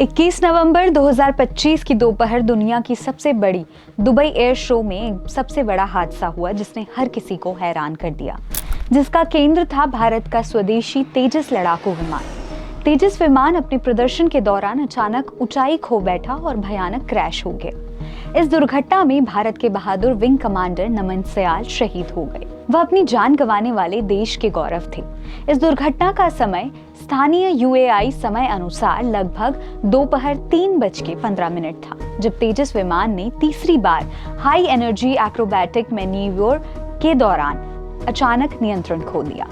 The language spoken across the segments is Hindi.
21 नवंबर 2025 की दोपहर दुनिया की सबसे बड़ी दुबई एयर शो में सबसे बड़ा हादसा हुआ जिसने हर किसी को हैरान कर दिया, जिसका केंद्र था भारत का स्वदेशी तेजस लड़ाकू विमान। तेजस विमान अपने प्रदर्शन के दौरान अचानक ऊंचाई खो बैठा और भयानक क्रैश हो गया। इस दुर्घटना में भारत के बहादुर विंग कमांडर नमन सयाल शहीद हो गए। वह अपनी जान गंवाने वाले देश के गौरव थे। इस दुर्घटना का समय स्थानीय यूएई समय अनुसार लगभग दोपहर 3:15 था, जब तेजस विमान ने तीसरी बार हाई एनर्जी एक्रोबैटिक मैन्यूवर के दौरान अचानक नियंत्रण खो दिया।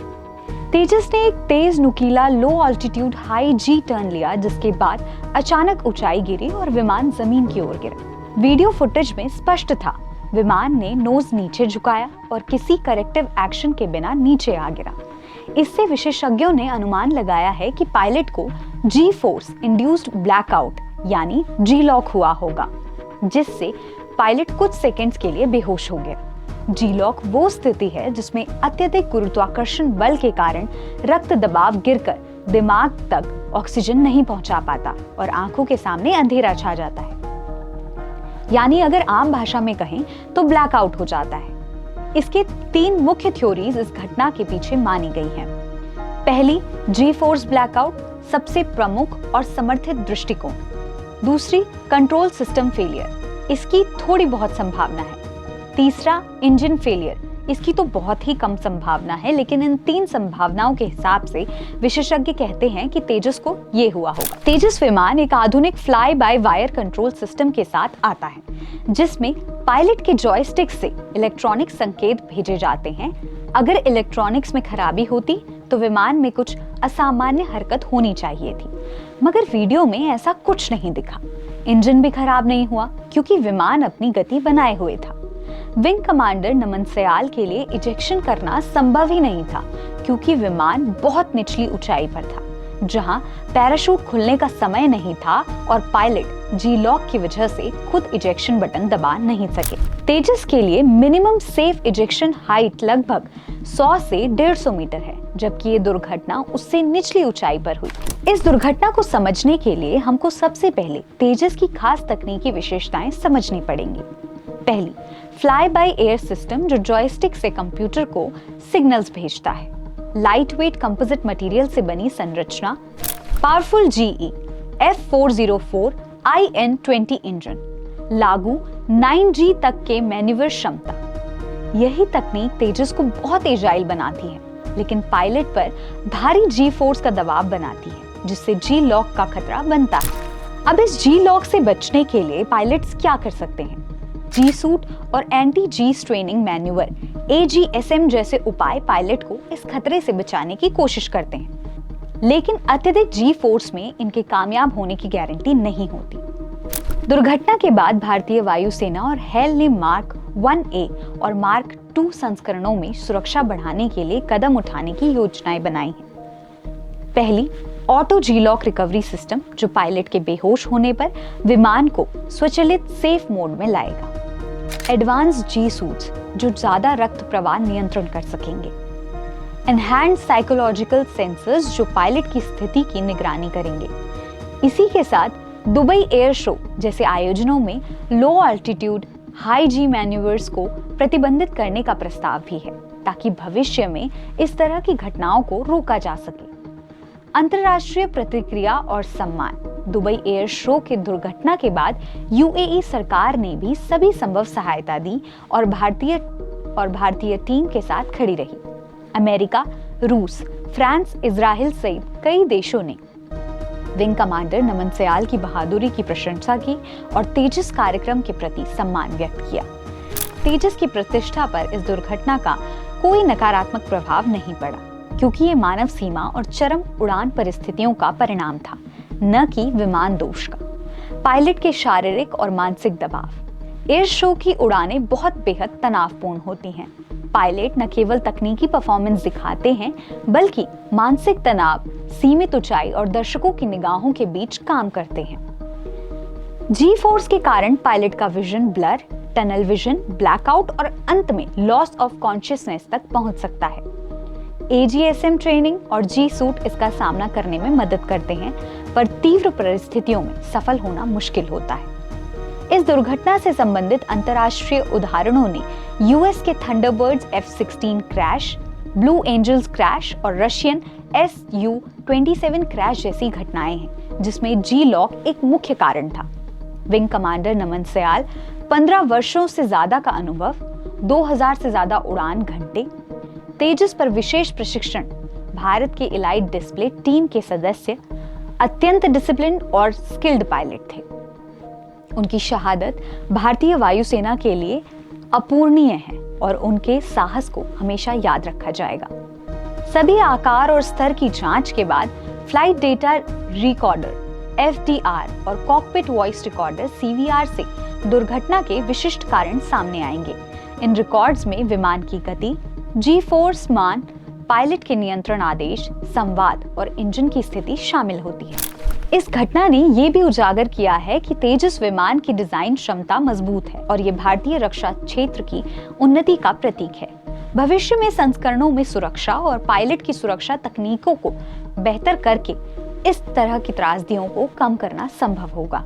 तेजस ने एक तेज नुकीला लो ऑल्टीट्यूड हाई जी टर्न लिया, जिसके बाद अचानक ऊंचाई गिरी और विमान जमीन की ओर गिरा। वीडियो फुटेज में स्पष्ट था, विमान ने नोज नीचे झुकाया और किसी करेक्टिव एक्शन के बिना नीचे आ गिरा। इससे विशेषज्ञों ने अनुमान लगाया है कि पायलट को जी फोर्स इंड्यूस्ड ब्लैकआउट यानी जी लॉक हुआ होगा, जिससे पायलट कुछ सेकंड्स के लिए बेहोश हो गया। जी लॉक वो स्थिति है जिसमें अत्यधिक गुरुत्वाकर्षण बल के कारण रक्त दबाव गिरकर दिमाग तक ऑक्सीजन नहीं पहुंचा पाता और आंखों के सामने अंधेरा छा जाता है। यानी अगर आम भाषा में कहें तो ब्लैकआउट हो जाता है। इसके 3 मुख्य थ्योरीज इस घटना के पीछे मानी गई हैं। पहली, जी फोर्स ब्लैकआउट, सबसे प्रमुख और समर्थित दृष्टिकोण। दूसरी, कंट्रोल सिस्टम फेलियर, इसकी थोड़ी बहुत संभावना है। तीसरा, इंजन फेलियर, इसकी तो बहुत ही कम संभावना है, लेकिन इन 3 संभावनाओं के हिसाब से विशेषज्ञ कहते हैं कि तेजस को ये हुआ होगा। तेजस विमान एक आधुनिक fly by wire control system के साथ आता है, जिसमें पायलट के जॉयस्टिक से इलेक्ट्रॉनिक संकेत भेजे जाते हैं। अगर इलेक्ट्रॉनिक्स में खराबी होती तो विमान में कुछ असामान्य हरकत होनी चाहिए थी, मगर वीडियो में ऐसा कुछ नहीं दिखा। इंजन भी खराब नहीं हुआ क्योंकि विमान अपनी गति बनाए हुए था। विंग कमांडर नमन सयाल के लिए इजेक्शन करना संभव ही नहीं था क्योंकि विमान बहुत निचली ऊंचाई पर था, जहां पैराशूट खुलने का समय नहीं था और पायलट जी लॉक की वजह से खुद इजेक्शन बटन दबा नहीं सके। तेजस के लिए मिनिमम सेफ इजेक्शन हाइट लगभग 100 से 150 मीटर है, जबकि ये दुर्घटना उससे निचली ऊंचाई पर हुई। इस दुर्घटना को समझने के लिए हमको सबसे पहले तेजस की खास तकनीकी विशेषताएं समझनी पड़ेंगी। पहली, फ्लाई बाय एयर सिस्टम, जो जॉयस्टिक से कंप्यूटर को सिग्नल्स भेजता है। लाइट वेट कंपोजिट मटेरियल से बनी संरचना, powerful GE F404 IN20 engine, लागू 9G तक के मैन्यूवर क्षमता। यही तकनीक तेजस को बहुत एजाइल बनाती है, लेकिन पायलट पर भारी जी फोर्स का दबाव बनाती है, जिससे जी लॉक का खतरा बनता है। अब इस जी लॉक से बचने के लिए पायलट्स क्या कर सकते हैं? जी सूट और एंटी जी स्ट्रेनिंग मैन्यूवर AGSM जैसे उपाय पायलट को इस खतरे से बचाने की कोशिश करते हैं, लेकिन अत्यधिक जी फोर्स में इनके कामयाब होने की गारंटी नहीं होती। दुर्घटना के बाद भारतीय वायुसेना और हेल ने मार्क 1A और मार्क 2 संस्करणों में सुरक्षा बढ़ाने के लिए कदम उठाने की योजनाएं बनाई हैं। पहली, ऑटो जी लॉक रिकवरी सिस्टम, जो पायलट के बेहोश होने पर विमान को स्वचालित सेफ मोड में लाएगा। एडवांस जी सूट्स, जो ज्यादा रक्त प्रवाह नियंत्रण कर सकेंगे। एनहांस्ड साइकोलॉजिकल सेंसर्स, जो पायलट की स्थिति की निगरानी करेंगे। इसी के साथ दुबई एयर शो जैसे आयोजनों में लो ऑल्टीट्यूड हाई जी मैन्यूवर्स को प्रतिबंधित करने का प्रस्ताव भी है, ताकि भविष्य में इस तरह की घटनाओं को रोका जा सके। अंतर्राष्ट्रीय प्रतिक्रिया और सम्मान। दुबई एयर शो के दुर्घटना के बाद UAE सरकार ने भी सभी संभव सहायता दी और भारतीय टीम के साथ खड़ी रही। अमेरिका, रूस, फ्रांस, इजराइल सहित कई देशों ने विंग कमांडर नमन सयाल की बहादुरी की प्रशंसा की और तेजस कार्यक्रम के प्रति सम्मान व्यक्त किया। तेजस की प्रतिष्ठा पर इस दुर्घटना का कोई नकारात्मक प्रभाव नहीं पड़ा, क्योंकि ये मानव सीमा और चरम उड़ान परिस्थितियों का परिणाम था, न कि विमान दोष का। पायलट के शारीरिक और मानसिक दबाव। एयर शो की उड़ानें बहुत बेहद तनावपूर्ण होती हैं। पायलट न केवल तकनीकी परफॉर्मेंस दिखाते हैं, बल्कि मानसिक तनाव, सीमित ऊंचाई और दर्शकों की निगाहों के बीच काम करते हैं। जी फोर्स के कारण पायलट का vision blur, tunnel vision, blackout और अंत में लॉस ऑफ कॉन्शियसनेस तक पहुंच सकता है। AGSM ट्रेनिंग और जी सूट इसका सामना करने में मदद करते हैं, पर तीव्र परिस्थितियों में सफल होना मुश्किल होता है। इस दुर्घटना से संबंधित अंतर्राष्ट्रीय उदाहरणों ने यूएस के Thunderbirds F-16 crash, Blue Angels crash और रशियन Su-27 क्रैश जैसी घटनाएं हैं, जिसमें जी-लॉक एक मुख्य कारण था। विंग कमांडर नमन सयाल 15 वर्षों से ज्यादा का अनुभव, 2000 से ज्यादा उड़ान घंटे, तेजस पर विशेष प्रशिक्षण, भारत के इलाइट डिस्प्ले टीम के सदस्य, अत्यंत डिसिप्लिन और स्किल्ड पायलट थे। उनकी शहादत भारतीय वायुसेना के लिए अपूरणीय है और उनके साहस को हमेशा याद रखा जाएगा। सभी आकार और स्तर की जांच के बाद फ्लाइट डेटा रिकॉर्डर FDR और कॉकपिट वॉइस रिकॉर्डर CVR से दुर्घटना के विशिष्ट कारण सामने आएंगे। इन रिकॉर्ड्स में विमान की गति, जी-फोर्स मान, पायलट के नियंत्रण आदेश, संवाद और इंजन की स्थिति शामिल होती है। इस घटना ने यह भी उजागर किया है कि तेजस विमान की डिजाइन क्षमता मजबूत है और ये भारतीय रक्षा क्षेत्र की उन्नति का प्रतीक है। भविष्य में संस्करणों में सुरक्षा और पायलट की सुरक्षा तकनीकों को बेहतर करके इस तरह की त्रासदियों को कम करना संभव होगा।